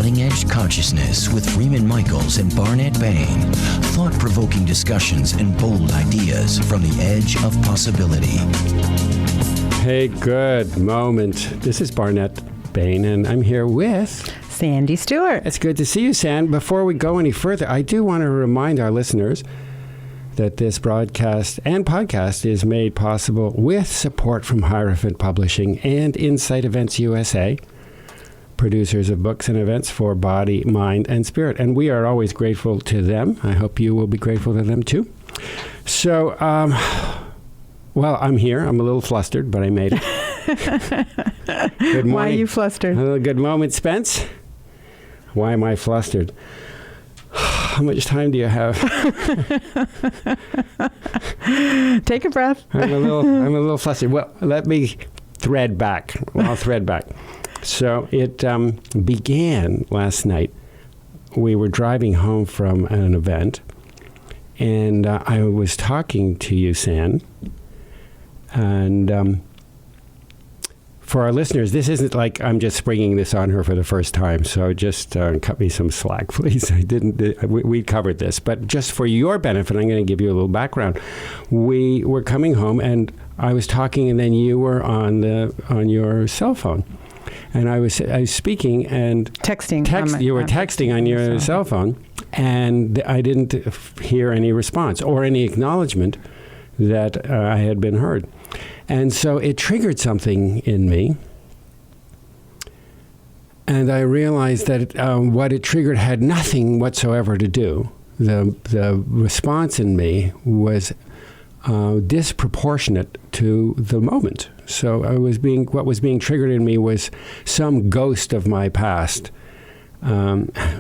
Cutting Edge Consciousness with Freeman Michaels and Barnet Bain. Thought-provoking discussions and bold ideas from the edge of possibility. Hey, good moment. This is Barnet Bain, and I'm here with Sandy Stewart. It's good to see you, San. Before we go any further, I do want to remind our listeners that this broadcast and podcast is made possible with support from Hierophant Publishing and Insight Events USA, producers of books and events for body, mind, and spirit. And we are always grateful to them. I hope you will be grateful to them too. So, well, I'm here. I'm a little flustered, but I made it. Good morning. Why are you flustered? A good moment, Spence. Why am I flustered? How much time do you have? Take a breath. I'm a little flustered. Well, let me thread back. I'll thread back. So it began last night. We were driving home from an event, and I was talking to you, San. And for our listeners, this isn't like I'm just springing this on her for the first time. So just cut me some slack, please. We covered this. But just for your benefit, I'm going to give you a little background. We were coming home, and I was talking, and then you were on your cell phone. And I was speaking and texting. You were texting on your cell phone, and I didn't hear any response or any acknowledgement that I had been heard. And so it triggered something in me. And I realized that what it triggered had nothing whatsoever to do. The response in me was disproportionate to the moment. So what was being triggered in me was some ghost of my past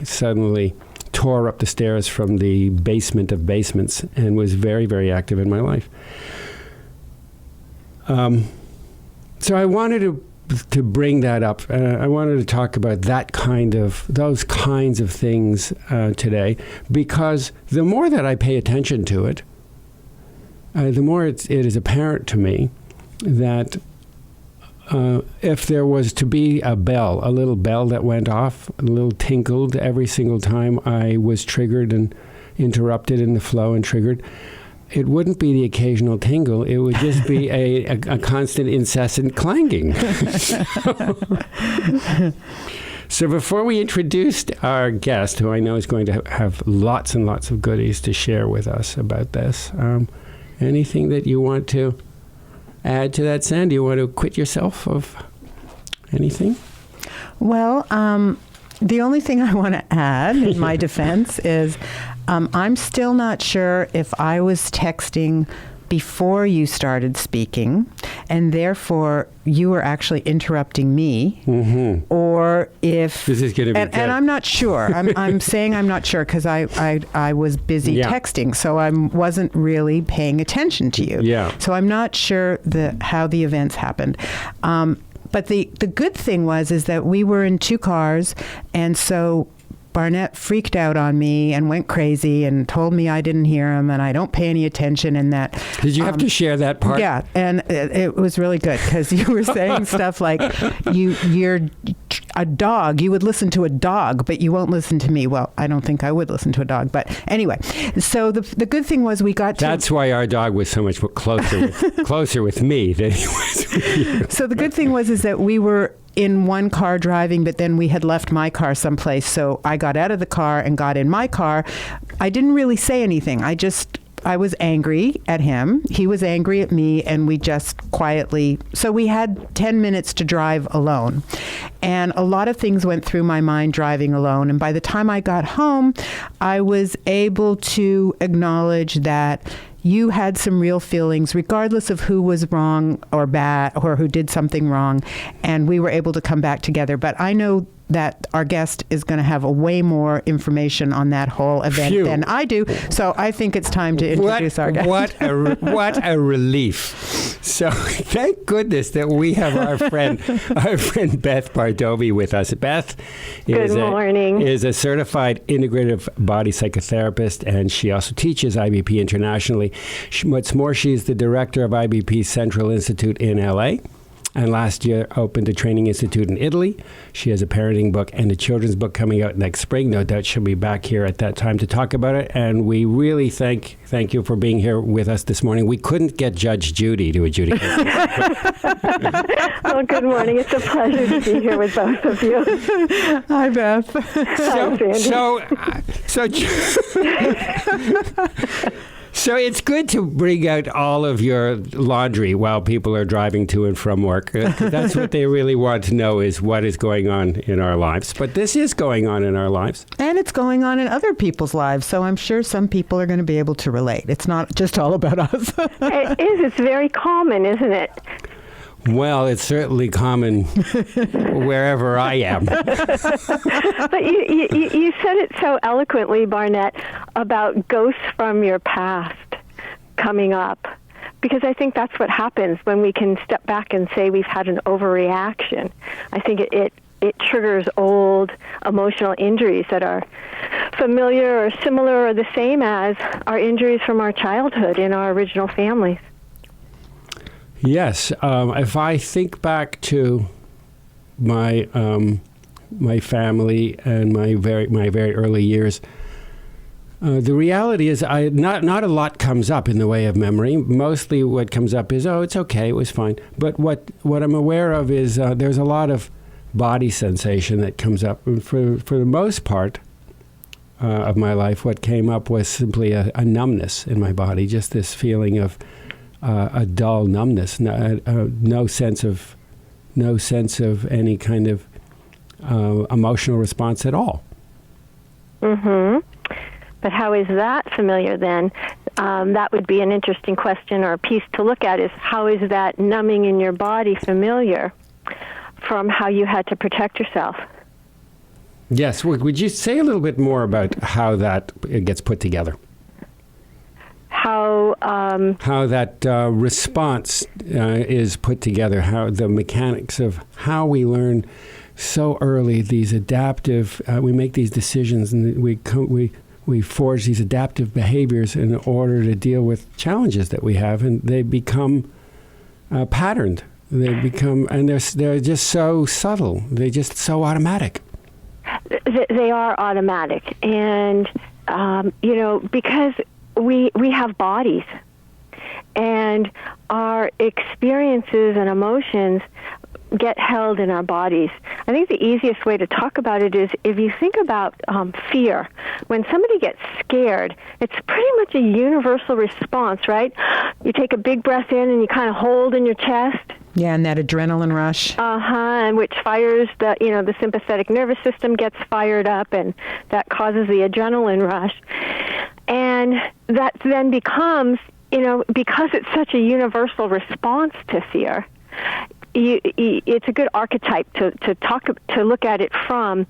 suddenly tore up the stairs from the basement of basements and was very, very active in my life. So I wanted to bring that up. I wanted to talk about those kinds of things today, because the more that I pay attention to it, the more it is apparent to me that if there was to be a little bell that went off, a little tinkled every single time I was triggered and interrupted in the flow and triggered, it wouldn't be the occasional tingle. It would just be a constant, incessant clanging. So before we introduced our guest, who I know is going to have lots and lots of goodies to share with us about this, anything that you want to add to that, Sandy? Do you want to acquit yourself of anything? Well, the only thing I want to add in my defense is I'm still not sure if I was texting before you started speaking, and therefore you were actually interrupting me, or if this is going to be and I'm not sure. I'm saying I'm not sure because I was busy texting, so I wasn't really paying attention to you. Yeah. So I'm not sure how the events happened. But the good thing is that we were in two cars, and so Barnet freaked out on me and went crazy and told me I didn't hear him and I don't pay any attention, and that... Did you have to share that part? Yeah, and it was really good because you were saying stuff like, you're a dog. You would listen to a dog, but you won't listen to me. Well, I don't think I would listen to a dog. But anyway, so the good thing was we got to... That's why our dog was so much closer with me than he was with you. So the good thing was that we were in one car driving, but then we had left my car someplace. So I got out of the car and got in my car. I didn't really say anything. I was angry at him. He was angry at me, and we just quietly... So we had 10 minutes to drive alone. And a lot of things went through my mind driving alone. And by the time I got home, I was able to acknowledge that you had some real feelings, regardless of who was wrong or bad or who did something wrong. And we were able to come back together. But I know that our guest is going to have a way more information on that whole event than I do. So I think it's time to introduce our guest. What a relief. So thank goodness that we have our friend Beth Bardovi with us. Beth is a certified integrative body psychotherapist, and she also teaches IBP internationally. What's more, she's the director of IBP Central Institute in LA. and last year opened a training institute in Italy. She has a parenting book and a children's book coming out next spring. No doubt she'll be back here at that time to talk about it. And we really thank you for being here with us this morning. We couldn't get Judge Judy to adjudicate. Well, good morning. It's a pleasure to be here with both of you. Hi, Beth. Hi, Sandy. So it's good to bring out all of your laundry while people are driving to and from work. That's what they really want to know, is what is going on in our lives. But this is going on in our lives. And it's going on in other people's lives, so I'm sure some people are going to be able to relate. It's not just all about us. It is. It's very common, isn't it? Well, it's certainly common wherever I am. But you said it so eloquently, Barnett, about ghosts from your past coming up. Because I think that's what happens when we can step back and say we've had an overreaction. I think it triggers old emotional injuries that are familiar or similar or the same as our injuries from our childhood in our original families. Yes, if I think back to my family and my very early years, the reality is not a lot comes up in the way of memory. Mostly what comes up is, it's okay, it was fine. But what I'm aware of is there's a lot of body sensation that comes up. And for the most part of my life, what came up was simply a numbness in my body, just this feeling of a dull numbness, no sense of any kind of emotional response at all. Mm-hmm. But how is that familiar then? That would be an interesting question or a piece to look at, is how is that numbing in your body familiar from how you had to protect yourself? Yes. Would you say a little bit more about how that gets put together? How that response is put together, how the mechanics of how we learn so early these adaptive, we make these decisions and we forge these adaptive behaviors in order to deal with challenges that we have, and they become patterned. They become, and they're just so subtle. They're just so automatic. They are automatic, and because we have bodies, and our experiences and emotions get held in our bodies. I think the easiest way to talk about it is if you think about fear. When somebody gets scared, it's pretty much a universal response, right? You take a big breath in and you kind of hold in your chest. Yeah, and that adrenaline rush. And which fires the sympathetic nervous system gets fired up, and that causes the adrenaline rush. And that then becomes, because it's such a universal response to fear, it's a good archetype to look at it from,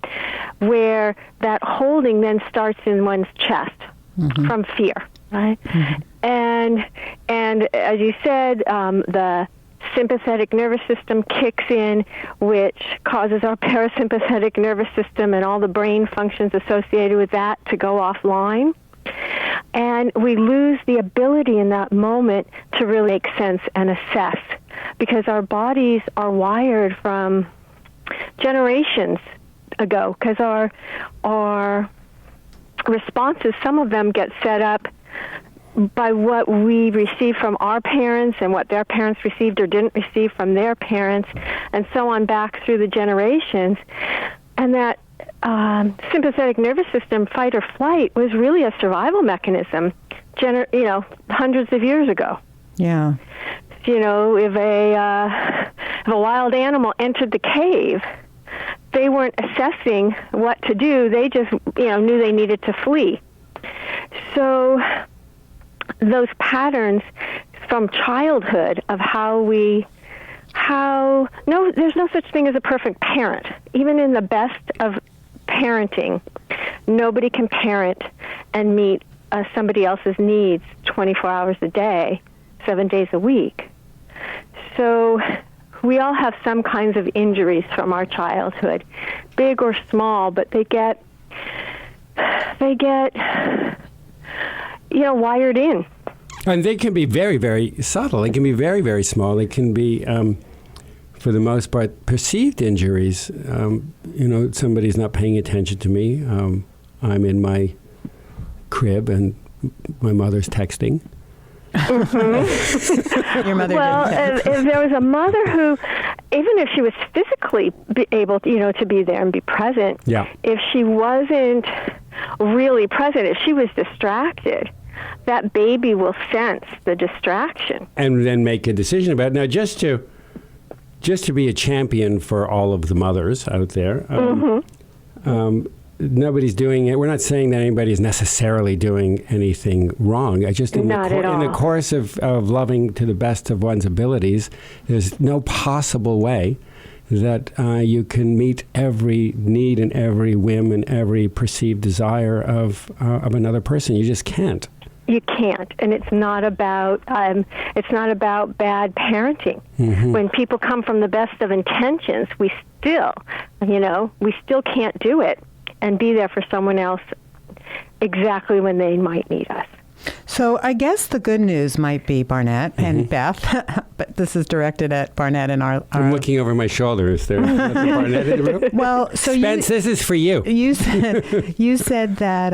where that holding then starts in one's chest, mm-hmm. from fear, right? Mm-hmm. And as you said, the sympathetic nervous system kicks in, which causes our parasympathetic nervous system and all the brain functions associated with that to go offline. And we lose the ability in that moment to really make sense and assess, because our bodies are wired from generations ago, because our responses, some of them get set up by what we receive from our parents and what their parents received or didn't receive from their parents, and so on back through the generations. And that sympathetic nervous system, fight or flight, was really a survival mechanism, hundreds of years ago. Yeah. If a wild animal entered the cave, they weren't assessing what to do. They just, knew they needed to flee. So those patterns from childhood of there's no such thing as a perfect parent. Even in the best of parenting, nobody can parent and meet somebody else's needs 24 hours a day, 7 days a week. So we all have some kinds of injuries from our childhood, big or small, but they get wired in. And they can be very, very subtle. They can be very, very small. They can be for the most part, perceived injuries. Somebody's not paying attention to me. I'm in my crib and my mother's texting. Mm-hmm. Your mother well, didn't. if there was a mother who, even if she was physically able, to be there and be present, if she wasn't really present, if she was distracted, that baby will sense the distraction and then make a decision about it. Now, just to be a champion for all of the mothers out there. Nobody's doing it. We're not saying that anybody's necessarily doing anything wrong. I just in the course of loving to the best of one's abilities, there's no possible way that you can meet every need and every whim and every perceived desire of another person. You just can't. You can't, and it's not about bad parenting. Mm-hmm. When people come from the best of intentions, we still can't do it and be there for someone else exactly when they might need us. So I guess the good news might be, Barnett and Beth, but this is directed at Barnett and our I'm looking over my shoulder. Is there Barnett in the room? Well, so Spence, this is for you. You said that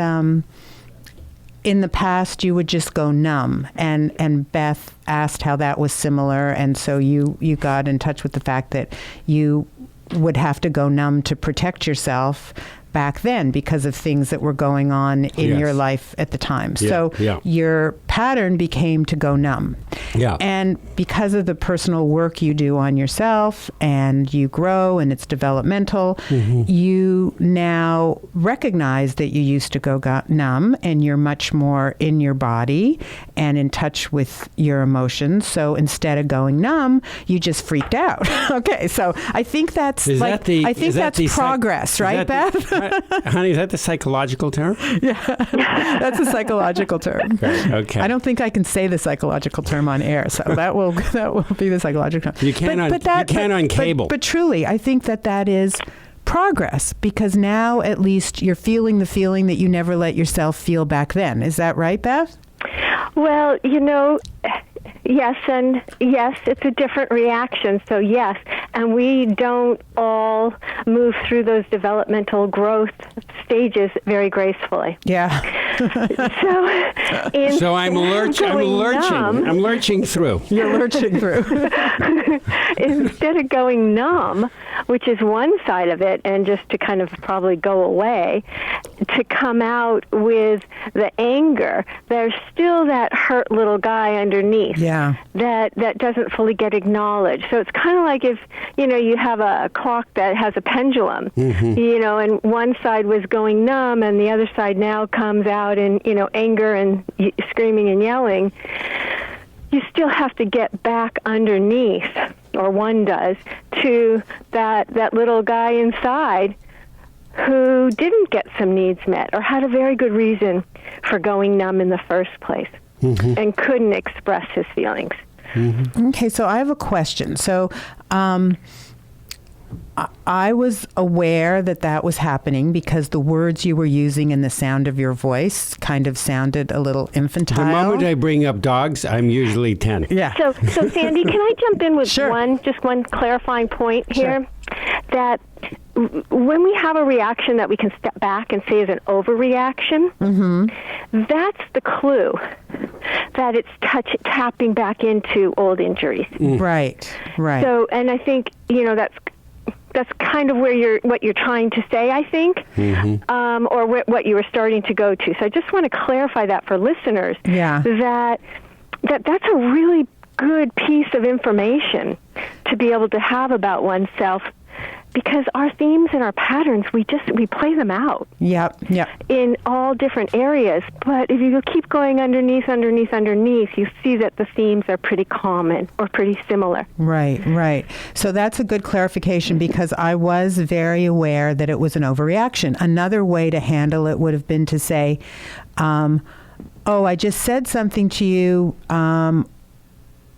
in the past you would just go numb, and Beth asked how that was similar, and so you got in touch with the fact that you would have to go numb to protect yourself back then because of things that were going on in your life at the time. So your pattern became to go numb. Yeah. And because of the personal work you do on yourself and you grow and it's developmental, you now recognize that you used to go numb and you're much more in your body and in touch with your emotions. So instead of going numb, you just freaked out. Okay. So I think that's progress, right, Beth? Honey, is that the psychological term? Yeah, that's a psychological term. Okay. I don't think I can say the psychological term on air, so that will be the psychological term. You can on cable. But truly, I think that is progress, because now at least you're feeling the feeling that you never let yourself feel back then. Is that right, Beth? Well, yes and yes, it's a different reaction. So yes, and we don't all move through those developmental growth stages very gracefully. Yeah. So I'm lurching through. You're lurching through. Instead of going numb, which is one side of it, and just to kind of probably go away, to come out with the anger, there's still that hurt little guy underneath. Yeah. That doesn't fully get acknowledged. So it's kind of like if, you have a clock that has a pendulum, and one side was going numb and the other side now comes out in, anger and screaming and yelling. You still have to get back underneath, or one does, to that little guy inside who didn't get some needs met or had a very good reason for going numb in the first place and couldn't express his feelings. Okay, so I have a question. So I was aware that was happening because the words you were using and the sound of your voice kind of sounded a little infantile. The moment I bring up dogs, I'm usually 10. Yeah. So Sandy, can I jump in with one clarifying point here? That when we have a reaction that we can step back and say is an overreaction, that's the clue that it's tapping back into old injuries. Right. So, and I think, that's kind of what you're trying to say, I think, or what you were starting to go to. So I just want to clarify that for listeners, that that's a really good piece of information to be able to have about oneself, because our themes and our patterns, we play them out. Yep. In all different areas. But if you keep going underneath, you see that the themes are pretty common or pretty similar. Right. So that's a good clarification, because I was very aware that it was an overreaction. Another way to handle it would have been to say, I just said something to you,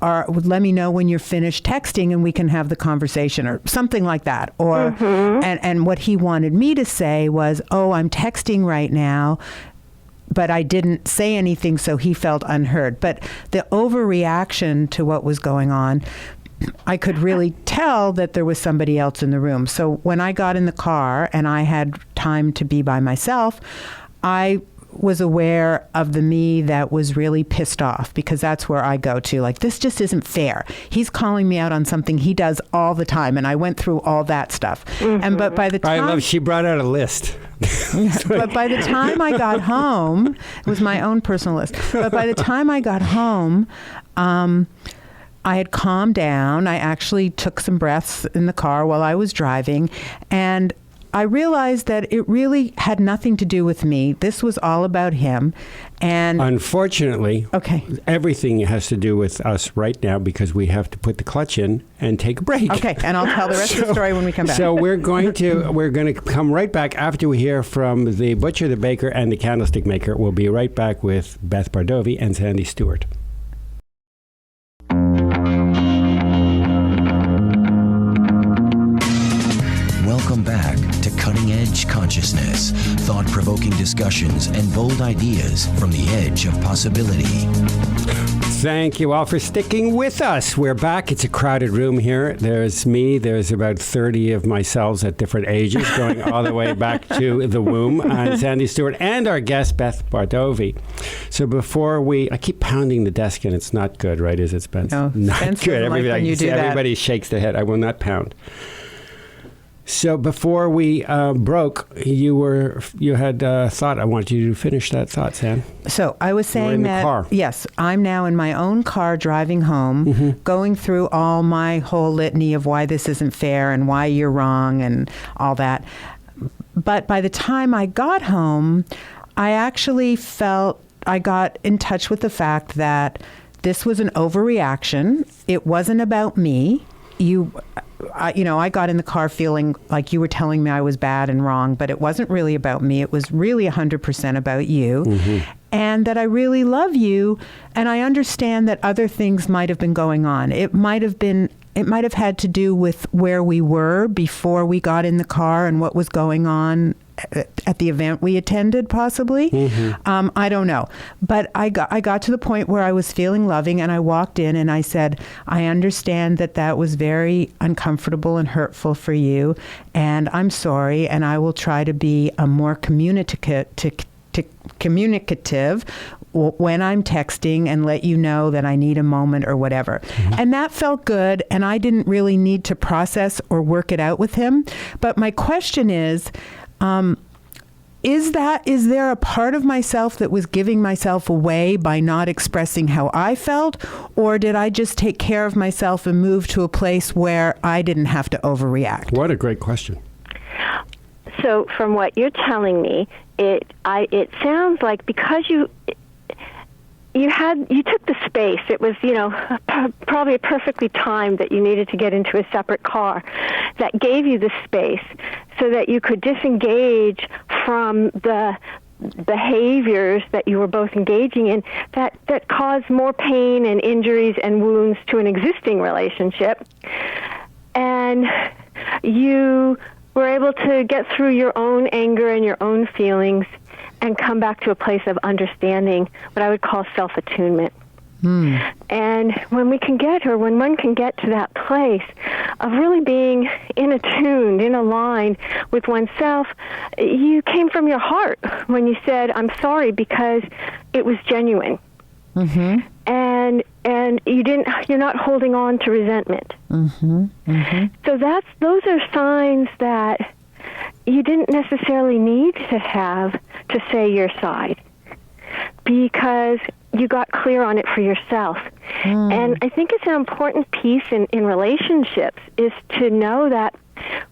or let me know when you're finished texting and we can have the conversation, or something like that. Or and what he wanted me to say was, I'm texting right now, but I didn't say anything, so he felt unheard. But the overreaction to what was going on I could really tell that there was somebody else in the room. So when I got in the car and I had time to be by myself, I was aware of the me that was really pissed off, because that's where I go to. Like, this just isn't fair. He's calling me out on something he does all the time, and I went through all that stuff. And but by the time she brought out a list. But by the time I got home, it was my own personal list. But by the time I got home, I had calmed down. I actually took some breaths in the car while I was driving, and I realized that it really had nothing to do with me. This was all about him. And unfortunately, everything has to do with us right now, because we have to put the clutch in and take a break. Okay, and I'll tell the rest of the story when we come back. So we're going to come right back after we hear from the butcher, the baker, and the candlestick maker. We'll be right back with Beth Bardovi and Sandy Stewart. Welcome back to Cutting Edge Consciousness, thought-provoking discussions and bold ideas from the edge of possibility. Thank you all for sticking with us. We're back. It's a crowded room here. There's me. There's about 30 of myself at different ages, going all the way back to the womb. And Sandy Stewart and our guest, Beth Bardovi. So before I keep pounding the desk, and it's not good, right? Is it, Spence? No, not Spence good. like when you do that. Everybody shakes their head. I will not pound. So before we broke, you had a thought. I want you to finish that thought, Sam. So I was saying in that, the car. Yes, I'm now in my own car driving home, going through all my whole litany of why this isn't fair and why you're wrong and all that. But by the time I got home, I actually felt I got in touch with the fact that this was an overreaction. It wasn't about me. I got in the car feeling like you were telling me I was bad and wrong, but it wasn't really about me. It was really 100% about you, and that I really love you, and I understand that other things might have been going on. It might have had to do with where we were before we got in the car and what was going on at the event we attended, possibly. I don't know. But I got to the point where I was feeling loving, and I walked in and I said, I understand that was very uncomfortable and hurtful for you, and I'm sorry, and I will try to be a more communicative when I'm texting and let you know that I need a moment or whatever. And that felt good, and I didn't really need to process or work it out with him. But my question is there a part of myself that was giving myself away by not expressing how I felt, or did I just take care of myself and move to a place where I didn't have to overreact? What a great question. So from what you're telling me, it sounds like because you took the space. It was, probably perfectly timed that you needed to get into a separate car that gave you the space so that you could disengage from the behaviors that you were both engaging in that caused more pain and injuries and wounds to an existing relationship. And you were able to get through your own anger and your own feelings and come back to a place of understanding, what I would call self-attunement. And when one can get to that place of really being attuned, in line with oneself, you came from your heart when you said, I'm sorry, because it was genuine. And you're not holding on to resentment. So those are signs that you didn't necessarily need to have to say your side, because you got clear on it for yourself. And I think it's an important piece in relationships is to know that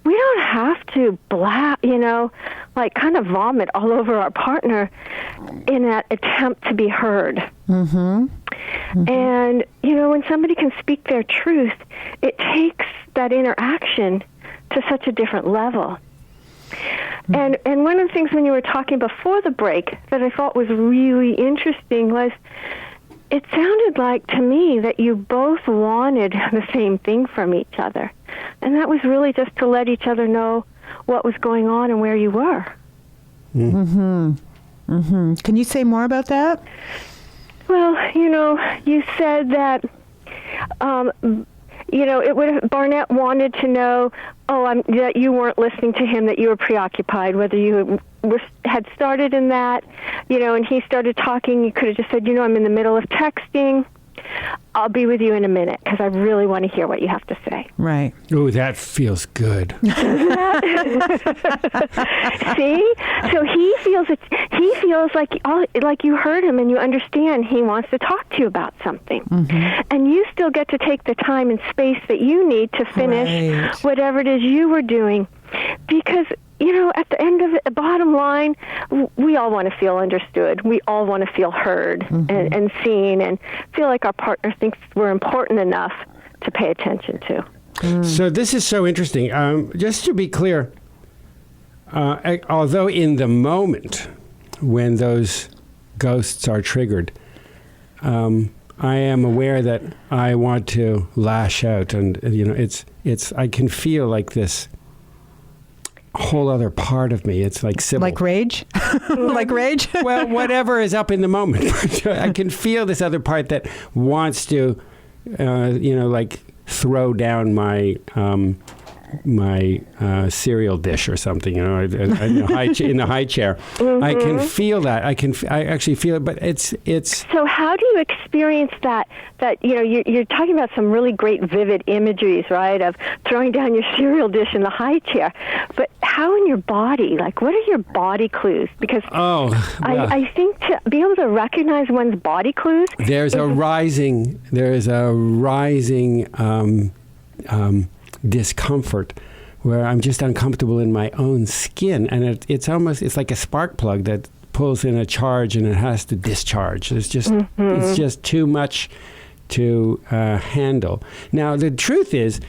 we don't have to kind of vomit all over our partner in that attempt to be heard. And, when somebody can speak their truth, it takes that interaction to such a different level. And one of the things when you were talking before the break that I thought was really interesting was it sounded like to me that you both wanted the same thing from each other. And that was really just to let each other know what was going on and where you were. Can you say more about that? Well, you said that Barnett wanted to know, that you weren't listening to him, that you were preoccupied, whether you had started in that, and he started talking, you could have just said, I'm in the middle of texting. I'll be with you in a minute because I really want to hear what you have to say. Right. Oh, that feels good. See? So he feels like you heard him and you understand he wants to talk to you about something. Mm-hmm. And you still get to take the time and space that you need to finish whatever it is you were doing. Because, at the end of it, the bottom line, we all want to feel understood. We all want to feel heard and seen and feel like our partner thinks we're important enough to pay attention to. So this is so interesting. Just to be clear, although in the moment when those ghosts are triggered, I am aware that I want to lash out, and it's I can feel like this whole other part of me. It's like Sybil. Like rage? Like rage? Well, whatever is up in the moment. I can feel this other part that wants to, like throw down my cereal dish or something, in the high chair. Mm-hmm. I can feel that. I actually feel it, but it's. So how do you experience that you're talking about some really great vivid imageries, right, of throwing down your cereal dish in the high chair, but how in your body, like what are your body clues? Because I think to be able to recognize one's body clues, there's a rising discomfort where I'm just uncomfortable in my own skin, and it's like a spark plug that pulls in a charge and it has to discharge. It's just too much to handle. Now the truth is,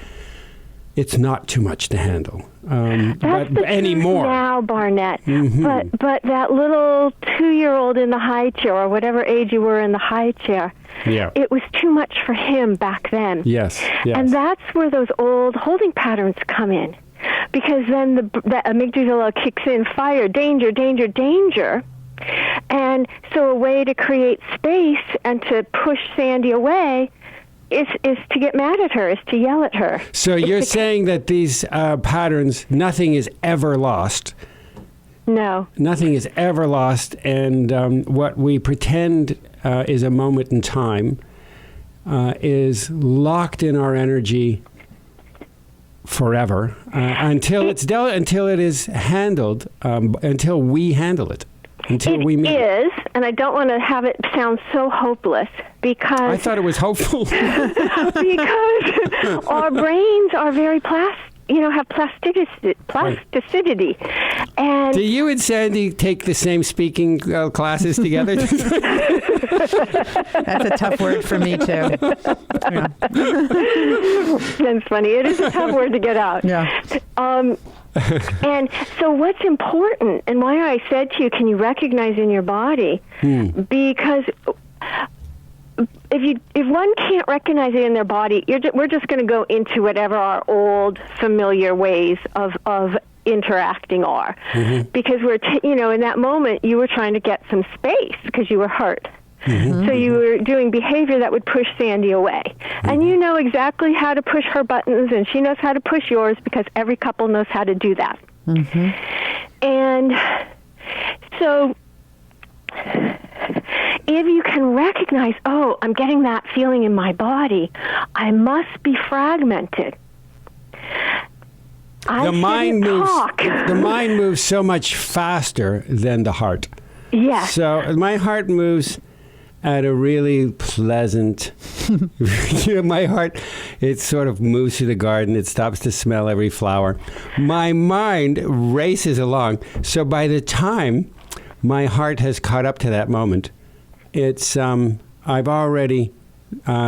it's not too much to handle anymore. Now, Barnett, Mm-hmm. but that little 2-year-old in the high chair, or whatever age you were in the high chair, it was too much for him back then. Yes. And that's where those old holding patterns come in, because then the amygdala kicks in, fire, danger, danger, danger. And so a way to create space and to push Sandy away is to get mad at her, is to yell at her. So you're saying that these patterns, nothing is ever lost. No. Nothing is ever lost, and what we pretend is a moment in time is locked in our energy forever until it is handled, until we handle it. It is, and I don't want to have it sound so hopeless, because I thought it was hopeful. Because our brains are very have plasticity. And do you and Sandy take the same speaking classes together? That's a tough word for me too. Yeah. That's funny. It is a tough word to get out. Yeah. And so what's important, and why I said to you, can you recognize in your body? Because if one can't recognize it in their body, we're just going to go into whatever our old familiar ways of interacting are. Mm-hmm. Because in that moment, you were trying to get some space because you were hurt. Mm-hmm. So you were doing behavior that would push Sandy away. Mm-hmm. And you know exactly how to push her buttons, and she knows how to push yours, because every couple knows how to do that. Mm-hmm. And so if you can recognize, I'm getting that feeling in my body, I must be fragmented. The mind moves so much faster than the heart. Yes. So my heart moves at a really pleasant, my heart, it sort of moves through the garden. It stops to smell every flower. My mind races along. So by the time my heart has caught up to that moment, it's, I've already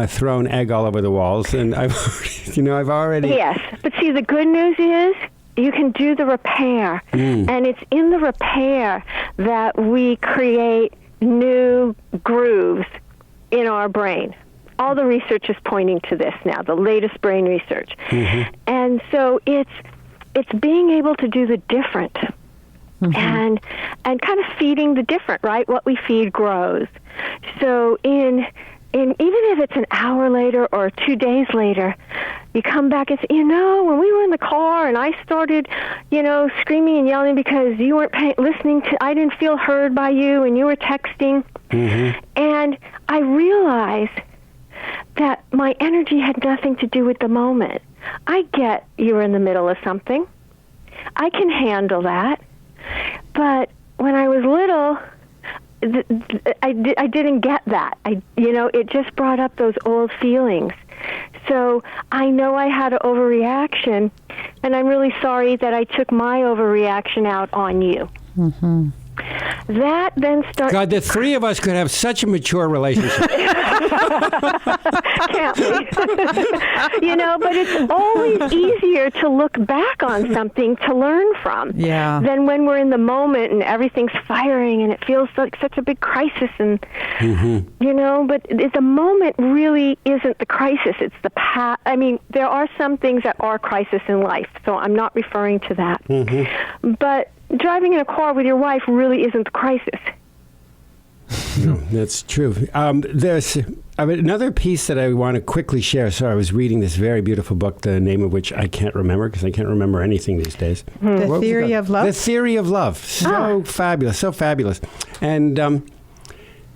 thrown egg all over the walls, and I've already... Yes, but see, the good news is you can do the repair, and it's in the repair that we create new grooves in our brain. All the research is pointing to this now, the latest brain research. Mm-hmm. And so it's being able to do the different, and kind of feeding the different, right? What we feed grows. So in even if it's an hour later or 2 days later, you come back and say, when we were in the car and I started, screaming and yelling because you weren't listening to, I didn't feel heard by you and you were texting. Mm-hmm. And I realized that my energy had nothing to do with the moment. I get you were in the middle of something. I can handle that. But when I was little, I didn't get that. It just brought up those old feelings. So I know I had an overreaction, and I'm really sorry that I took my overreaction out on you. Mm-hmm. That then starts... God, the three of us could have such a mature relationship. Can't we? But it's always easier to look back on something to learn from than when we're in the moment and everything's firing and it feels like such a big crisis. And, but the moment really isn't the crisis. It's the past. I mean, there are some things that are crisis in life, so I'm not referring to that. Mm-hmm. But driving in a car with your wife really isn't the crisis. No, that's true. There's another piece that I want to quickly share. So I was reading this very beautiful book, the name of which I can't remember because I can't remember anything these days. The Theory of Love? The Theory of Love. So fabulous, so fabulous. And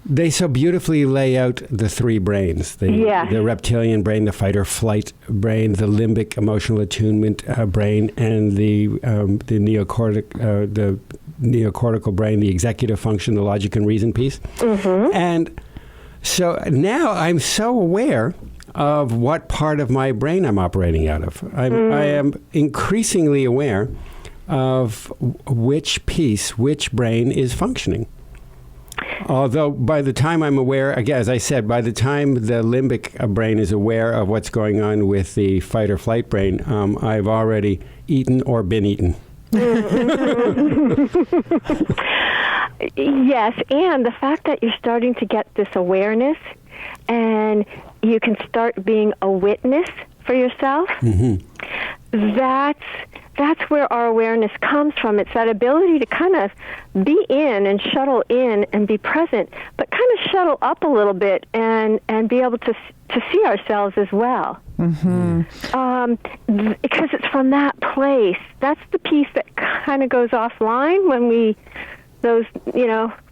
they so beautifully lay out the three brains, the reptilian brain, the fight or flight brain, the limbic emotional attunement brain, and the neocortical brain, the executive function, the logic and reason piece. Mm-hmm. And so now I'm so aware of what part of my brain I'm operating out of. I am increasingly aware of which brain is functioning. Although by the time I'm aware, again, as I said, by the time the limbic brain is aware of what's going on with the fight or flight brain, I've already eaten or been eaten. Yes, and the fact that you're starting to get this awareness and you can start being a witness for yourself, that's where our awareness comes from. It's that ability to kind of be in and shuttle in and be present, but kind of shuttle up a little bit and be able to see ourselves as well. Mm-hmm. Because it's from that place. That's the piece that kind of goes offline when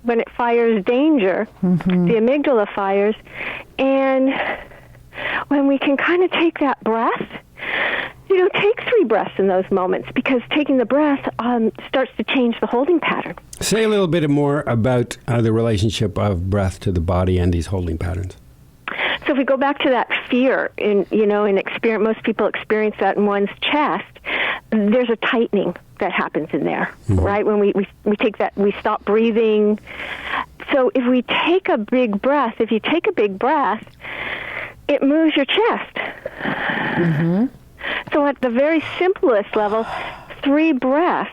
when it fires danger, the amygdala fires, and when we can kind of take that breath. Take 3 breaths in those moments, because taking the breath starts to change the holding pattern. Say a little bit more about the relationship of breath to the body and these holding patterns. So if we go back to that fear, most people experience that in one's chest. There's a tightening that happens in there, right? When we take that, we stop breathing. So if we take a big breath, it moves your chest. Mm-hmm. So at the very simplest level, 3 breaths,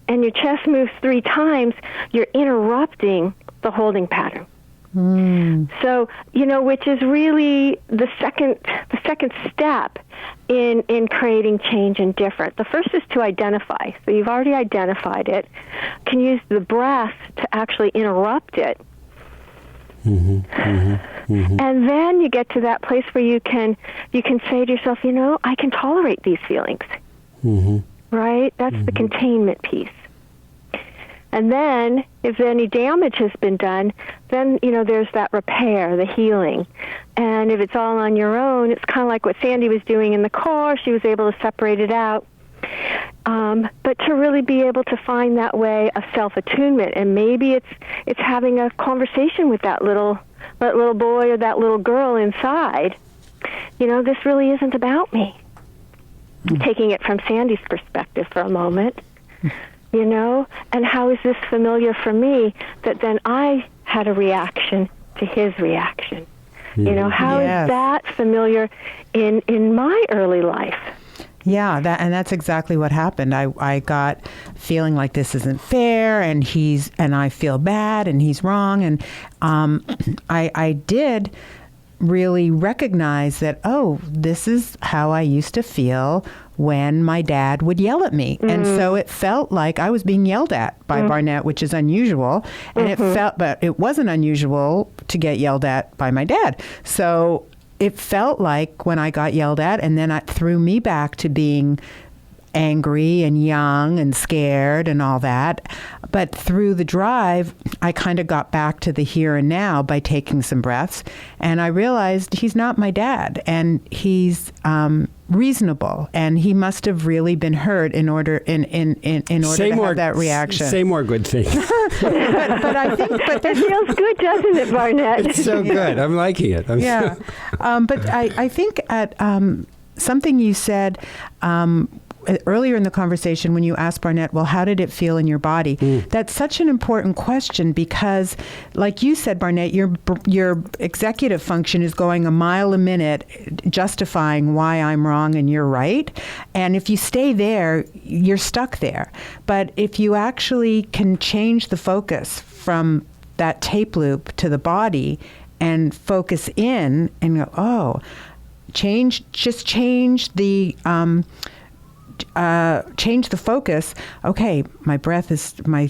and your chest moves 3 times, you're interrupting the holding pattern. So, which is really the second step in creating change and different. The first is to identify. So you've already identified it. You can use the breath to actually interrupt it. And then you get to that place where you can say to yourself, I can tolerate these feelings. Right? That's the containment piece. And then, if any damage has been done, then, there's that repair, the healing. And if it's all on your own, it's kind of like what Sandy was doing in the car. She was able to separate it out. But to really be able to find that way of self-attunement, and maybe it's having a conversation with that little boy or that little girl inside. This really isn't about me. Taking it from Sandy's perspective for a moment. And how is this familiar for me that then I had a reaction to his reaction? How is that familiar in my early life? Yeah, that's exactly what happened. I got feeling like this isn't fair, and I feel bad, and he's wrong, and I did really recognize that, oh, this is how I used to feel when my dad would yell at me. And so it felt like I was being yelled at by Barnett, which is unusual. And but it wasn't unusual to get yelled at by my dad. So it felt like when I got yelled at, and then it threw me back to being angry and young and scared and all that. But through the drive, I kind of got back to the here and now by taking some breaths. And I realized he's not my dad, and he's reasonable, and he must have really been hurt in order to have that reaction. Say more good things. but I think, but It feels good, doesn't it, Barnett? It's so good. I'm liking it. Yeah. But I think at something you said earlier in the conversation when you asked Barnett, well, how did it feel in your body? That's such an important question because, like you said, Barnett, your executive function is going a mile a minute justifying why I'm wrong and you're right. And if you stay there, you're stuck there. But if you actually can change the focus from that tape loop to the body and focus in and go, oh, change the focus. Okay, my breath is, my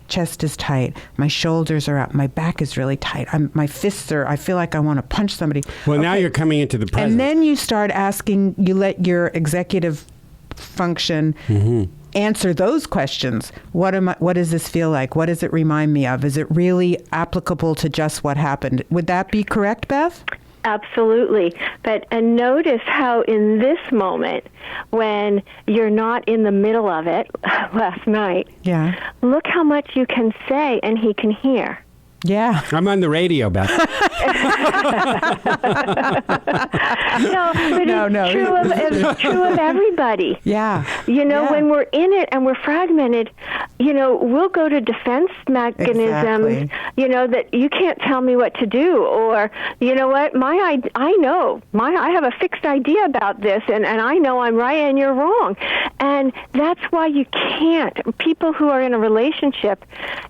chest is tight, my shoulders are up, my back is really tight, my fists are, I feel like I want to punch somebody. Well, now you're coming into the present. And then you start asking, you let your executive function answer those questions. What does this feel like? What does it remind me of? Is it really applicable to just what happened? Would that be correct, Beth? Absolutely. And notice how in this moment, when you're not in the middle of it last night, look how much you can say and he can hear. Yeah. I'm on the radio, Beth. No, it's true of everybody. Yeah. When we're in it and we're fragmented, we'll go to defense mechanisms, that you can't tell me what to do, or, you know what, I have a fixed idea about this, and I know I'm right and you're wrong. And that's why you can't. People who are in a relationship,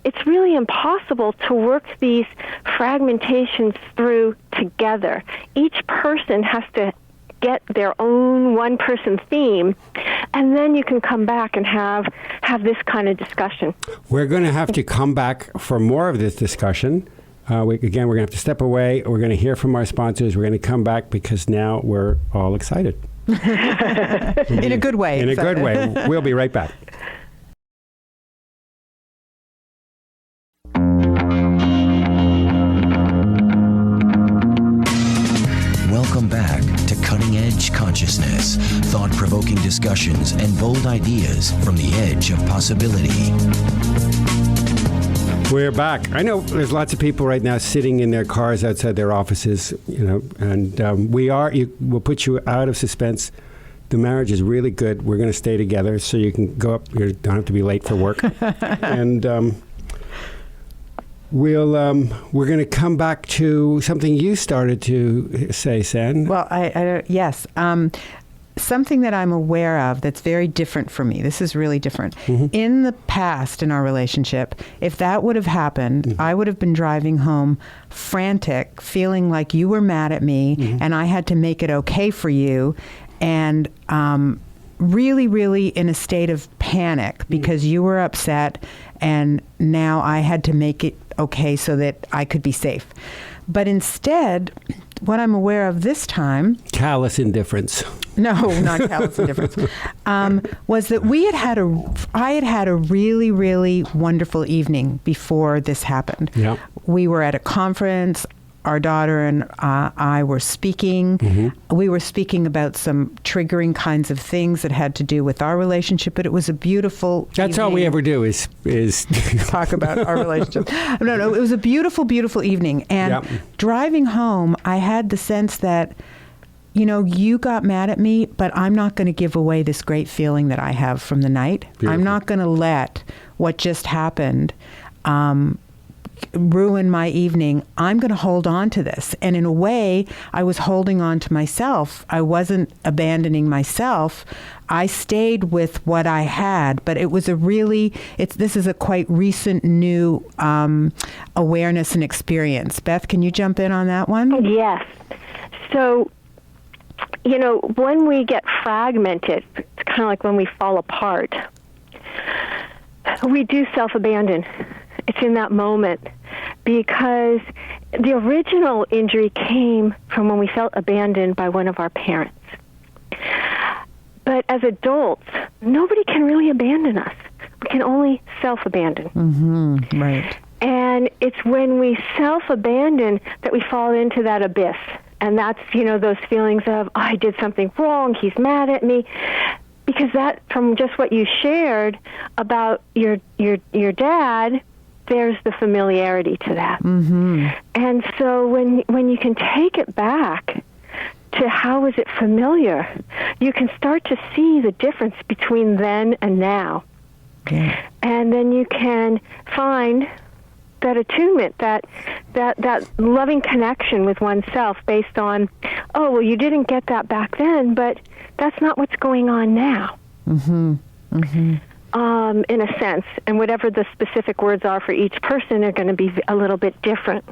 it's really impossible to work these fragmentations through together. Each person has to get their own one-person theme, and then you can come back and have this kind of discussion. We're going to have to come back for more of this discussion. We're going to have to step away. We're going to hear from our sponsors. We're going to come back because now we're all excited. In a good way. In a good way. We'll be right back. Welcome back to Cutting Edge Consciousness, thought-provoking discussions and bold ideas from the edge of possibility. We're back. I know there's lots of people right now sitting in their cars outside their offices, and we'll put you out of suspense. The marriage is really good. We're going to stay together so you can go up. You don't have to be late for work. And we're going to come back to something you started to say, San. Well, yes. Something that I'm aware of that's very different for me. This is really different. In the past in our relationship, if that would have happened, I would have been driving home frantic, feeling like you were mad at me and I had to make it okay for you, and really, really in a state of panic because you were upset and now I had to make it okay so that I could be safe. But instead, what I'm aware of this time... Callous indifference. No, not callous indifference. Was that I had had a really, really wonderful evening before this happened. Yeah. We were at a conference. Our daughter and I were speaking. We were speaking about some triggering kinds of things that had to do with our relationship, but it was a beautiful That's evening. all we ever do is talk about our relationship. No, it was a beautiful, beautiful evening. And driving home, I had the sense that, you got mad at me, but I'm not going to give away this great feeling that I have from the night. Beautiful. I'm not going to let what just happened ruin my evening, I'm going to hold on to this. And in a way, I was holding on to myself. I wasn't abandoning myself. I stayed with what I had, but it was this is a quite recent new awareness and experience. Beth, can you jump in on that one? Yes. So, when we get fragmented, it's kind of like when we fall apart, we do self-abandon. It's in that moment, because the original injury came from when we felt abandoned by one of our parents. But as adults, nobody can really abandon us. We can only self-abandon. Mm-hmm. Right. And it's when we self-abandon that we fall into that abyss. And that's, those feelings of, I did something wrong, he's mad at me. Because that, from just what you shared about your dad, there's the familiarity to that. Mm-hmm. And so when you can take it back to how is it familiar, you can start to see the difference between then and now. Yeah. And then you can find that attunement, that loving connection with oneself based on, oh, well, you didn't get that back then, but that's not what's going on now. Mm-hmm. Mm-hmm. In a sense, and whatever the specific words are for each person are going to be a little bit different.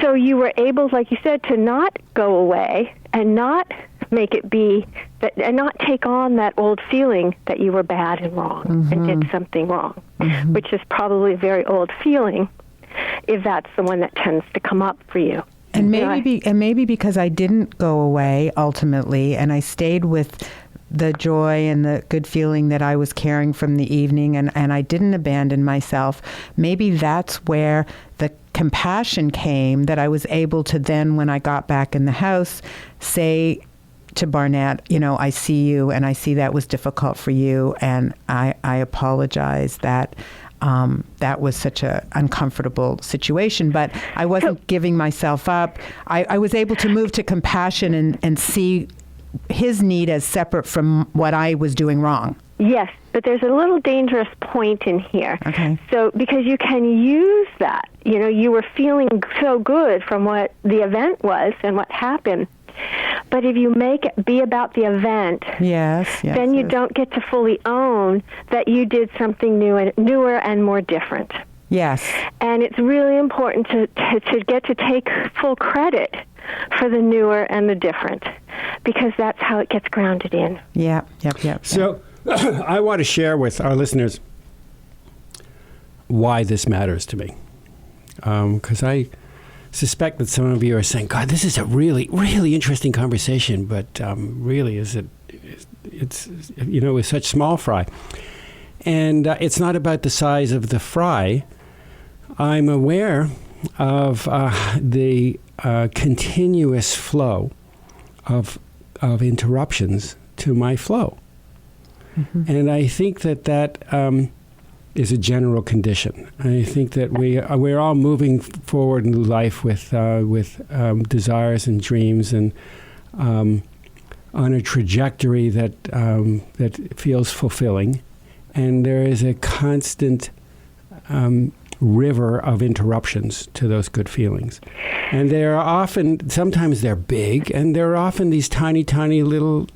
So you were able, like you said, to not go away and not make it be that, and not take on that old feeling that you were bad and wrong and did something wrong, which is probably a very old feeling, if that's the one that tends to come up for you. And maybe because I didn't go away ultimately, and I stayed with the joy and the good feeling that I was carrying from the evening, and I didn't abandon myself, maybe that's where the compassion came, that I was able to then, when I got back in the house, say to Barnett, I see you, and I see that was difficult for you, and I apologize that that was such an uncomfortable situation, but I wasn't giving myself up. I was able to move to compassion and see his need as separate from what I was doing wrong. Yes, but there's a little dangerous point in here. Okay. So, because you can use that, you were feeling so good from what the event was and what happened. But if you make it be about the event, then you don't get to fully own that you did something newer and more different. Yes. And it's really important to get to take full credit for the newer and the different, because that's how it gets grounded in. Yep. So I want to share with our listeners why this matters to me. Because I suspect that some of you are saying, God, this is a really, really interesting conversation, but really, it's with such small fry. And it's not about the size of the fry. I'm aware of the continuous flow of interruptions to my flow. Mm-hmm. And I think that is a general condition. I think that we're all moving forward in life with desires and dreams, and on a trajectory that feels fulfilling. And there is a constant river of interruptions to those good feelings. And sometimes they're big, and there are often these tiny, tiny little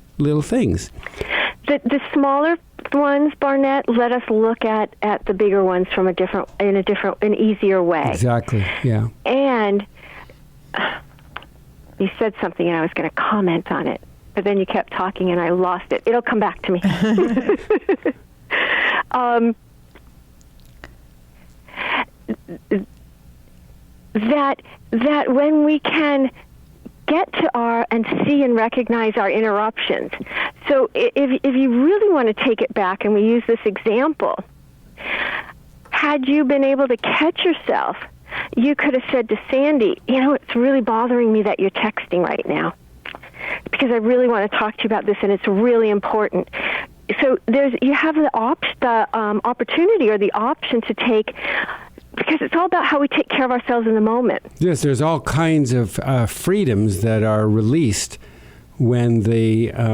things. The smaller ones, Barnett, let us look at the bigger ones from an easier way. Exactly, yeah. And you said something, and I was going to comment on it, but then you kept talking, and I lost it. It'll come back to me. That when we can get to and see and recognize our interruptions. So if you really want to take it back, and we use this example, had you been able to catch yourself, you could have said to Sandy, it's really bothering me that you're texting right now, because I really want to talk to you about this, and it's really important. So you have the opportunity or the option to take, because it's all about how we take care of ourselves in the moment. Yes, there's all kinds of freedoms that are released when this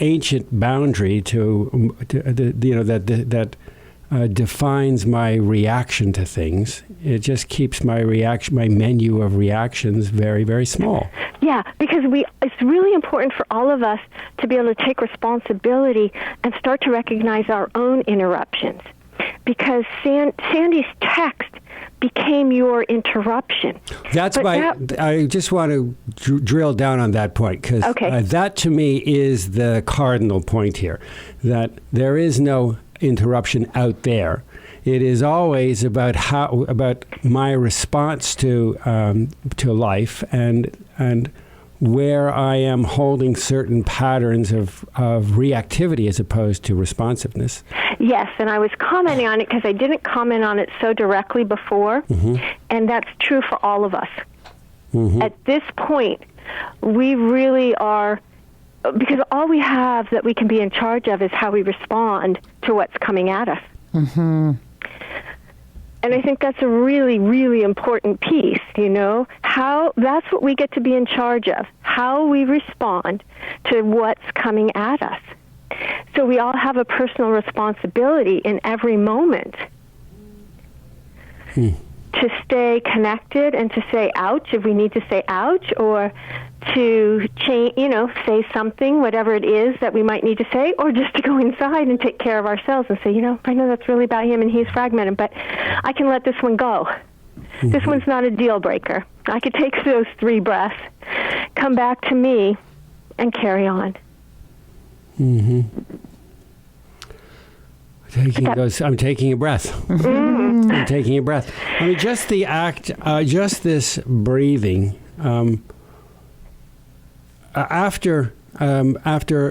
ancient boundary that defines my reaction to things. It just keeps my menu of reactions very, very small. Yeah, because it's really important for all of us to be able to take responsibility and start to recognize our own interruptions. Because Sandy's text became your interruption. I just want to drill down on that point, because that to me is the cardinal point here, that there is no interruption out there. It is always about my response to life and where I am holding certain patterns of reactivity as opposed to responsiveness. Yes, and I was commenting on it because I didn't comment on it so directly before, and that's true for all of us. At this point, we really are, because all we have that we can be in charge of is how we respond to what's coming at us. And I think that's a really, really important piece, that's what we get to be in charge of, how we respond to what's coming at us. So we all have a personal responsibility in every moment to stay connected and to say ouch if we need to say ouch, or to change, say something, whatever it is that we might need to say, or just to go inside and take care of ourselves and say, I know that's really about him and he's fragmented, but I can let this one go. This one's not a deal breaker. I could take those 3 breaths, come back to me, and carry on. I'm taking a breath. I'm taking a breath. I mean, just the act, just this breathing. After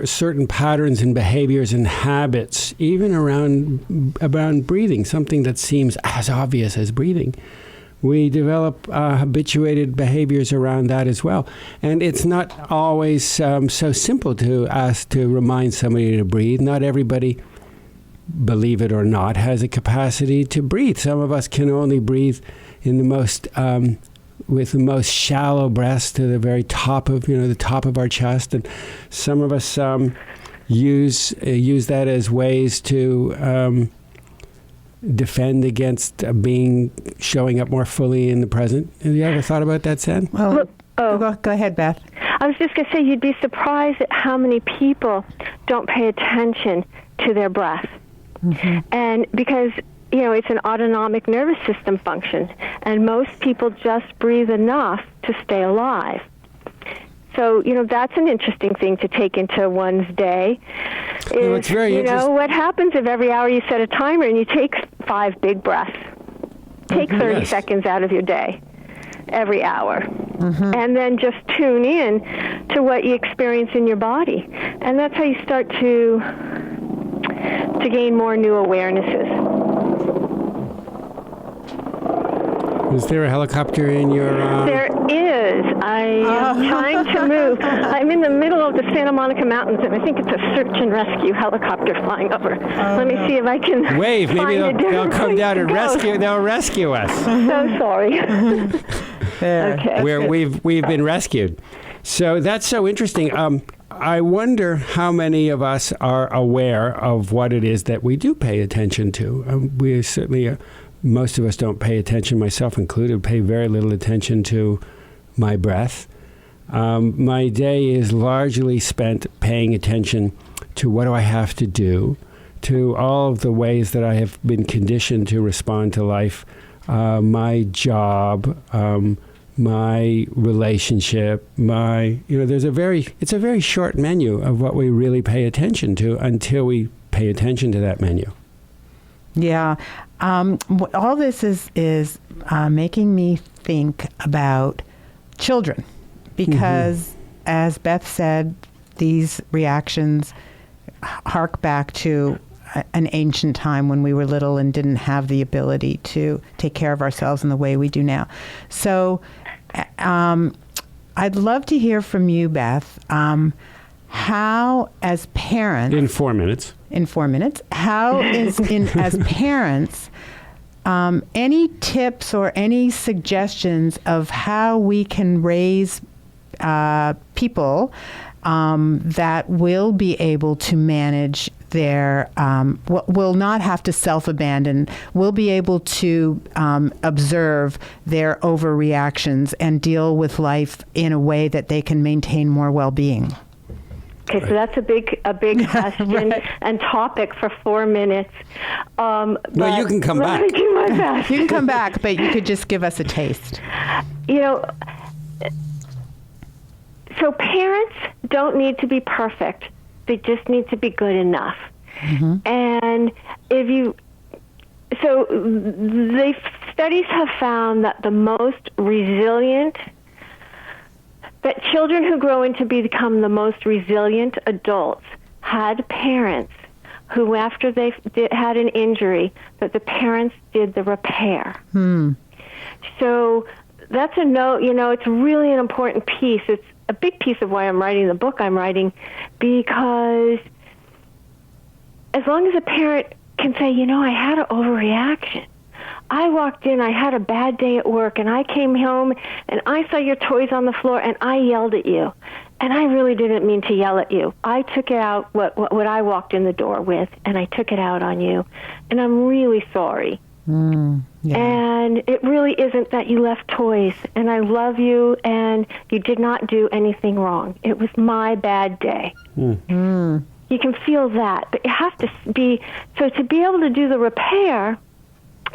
certain patterns and behaviors and habits, even around breathing, something that seems as obvious as breathing, we develop habituated behaviors around that as well. And it's not always so simple to ask to remind somebody to breathe. Not everybody, believe it or not, has a capacity to breathe. Some of us can only breathe in the most with the most shallow breaths to the very top of the top of our chest, and some of us use that as ways to defend against showing up more fully in the present. Have you ever thought about that, San? Well, go ahead, Beth. I was just going to say, you'd be surprised at how many people don't pay attention to their breath. And because it's an autonomic nervous system function, and most people just breathe enough to stay alive. So, that's an interesting thing to take into one's day. It's very interesting. What happens if every hour you set a timer and you take 5 big breaths? Take 30 seconds out of your day every hour. And then just tune in to what you experience in your body. And that's how you start to gain more new awarenesses. Is there a helicopter in your... There is. I am trying to move. I'm in the middle of the Santa Monica Mountains, and I think it's a search and rescue helicopter flying over. Let me see if I can wave. Maybe they'll come down and rescue. They'll rescue us. So sorry. Okay. We've been rescued. So that's so interesting. I wonder how many of us are aware of what it is that we do pay attention to. We certainly... most of us don't pay attention, myself included, pay very little attention to my breath. My day is largely spent paying attention to what do I have to do, to all of the ways that I have been conditioned to respond to life, my job, my relationship, it's a very short menu of what we really pay attention to until we pay attention to that menu. Yeah. All this is making me think about children, because as Beth said, these reactions hark back to an ancient time when we were little and didn't have the ability to take care of ourselves in the way we do now. So I'd love to hear from you, Beth, how as parents... In 4 minutes. How as parents, any tips or any suggestions of how we can raise people that will be able to manage their, will not have to self-abandon, will be able to observe their overreactions and deal with life in a way that they can maintain more well-being. Okay, so that's a big question Right. and topic for 4 minutes. Well, you can come back. Let me do my best. You can come back, but you could just give us a taste. You know, so parents don't need to be perfect. They just need to be good enough. And studies have found that the most resilient, that children who grow into become the most resilient adults had parents who, after they had an injury, that the parents did the repair. So that's a note, it's really an important piece. It's a big piece of why I'm writing the book I'm writing, because as long as a parent can say, I had an overreaction. I walked in, I had a bad day at work, and I came home, and I saw your toys on the floor, and I yelled at you. And I really didn't mean to yell at you. I took it out, what I walked in the door with, and I took it out on you. And I'm really sorry. Yeah. And it really isn't that you left toys, and I love you, and you did not do anything wrong. It was my bad day. You can feel that, but you have to be, so to be able to do the repair,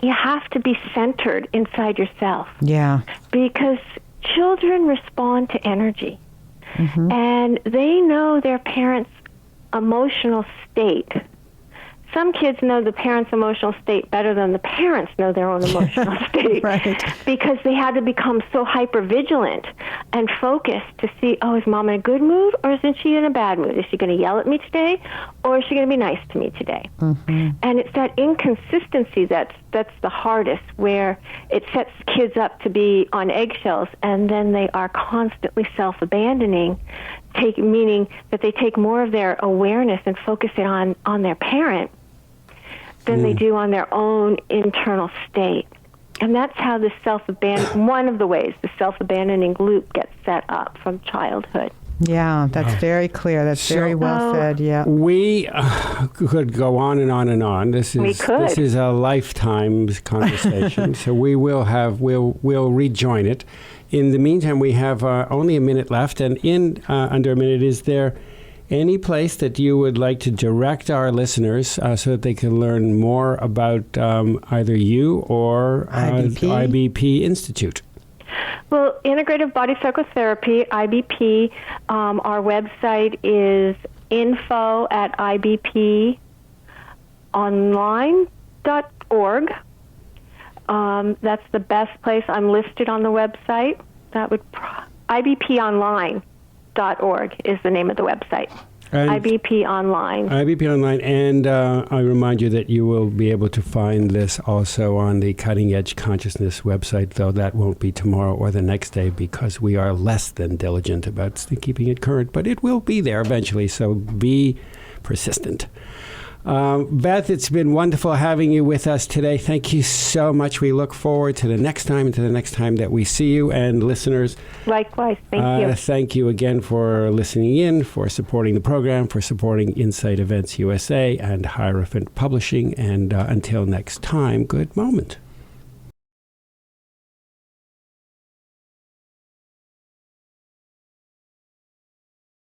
you have to be centered inside yourself. Yeah. Because children respond to energy, and they know their parents' emotional state. Some kids know the parents' emotional state better than the parents know their own emotional state. Right. Because they had to become so hyper-vigilant and focused to see, is Mom in a good mood or isn't she in a bad mood? Is she going to yell at me today or is she going to be nice to me today? And it's that inconsistency that's the hardest, where it sets kids up to be on eggshells, and then they are constantly self-abandoning, meaning that they take more of their awareness and focus it on their parent than they do on their own internal state. And that's how the one of the ways the self-abandoning loop gets set up from childhood. Yeah, that's very clear. That's very well said. Yeah. We could go on and on and on. This is a lifetime conversation. So we'll rejoin it. In the meantime, we have only a minute left, and in under a minute, is there any place that you would like to direct our listeners so that they can learn more about either you or IBP Institute? Well, Integrative Body Psychotherapy, IBP, our website is info@ibponline.org. That's the best place. I'm listed on the website. That would ibponline.org is the name of the website. And IBP Online. IBP Online. And I remind you that you will be able to find this also on the Cutting Edge Consciousness website, though that won't be tomorrow or the next day because we are less than diligent about keeping it current. But it will be there eventually, so be persistent. Beth, it's been wonderful having you with us today. Thank you so much. We look forward to the next time and to the next time that we see you. And listeners, likewise, thank you. Thank you again for listening in, for supporting the program, for supporting Insight Events USA and Hierophant Publishing. And until next time, good moment.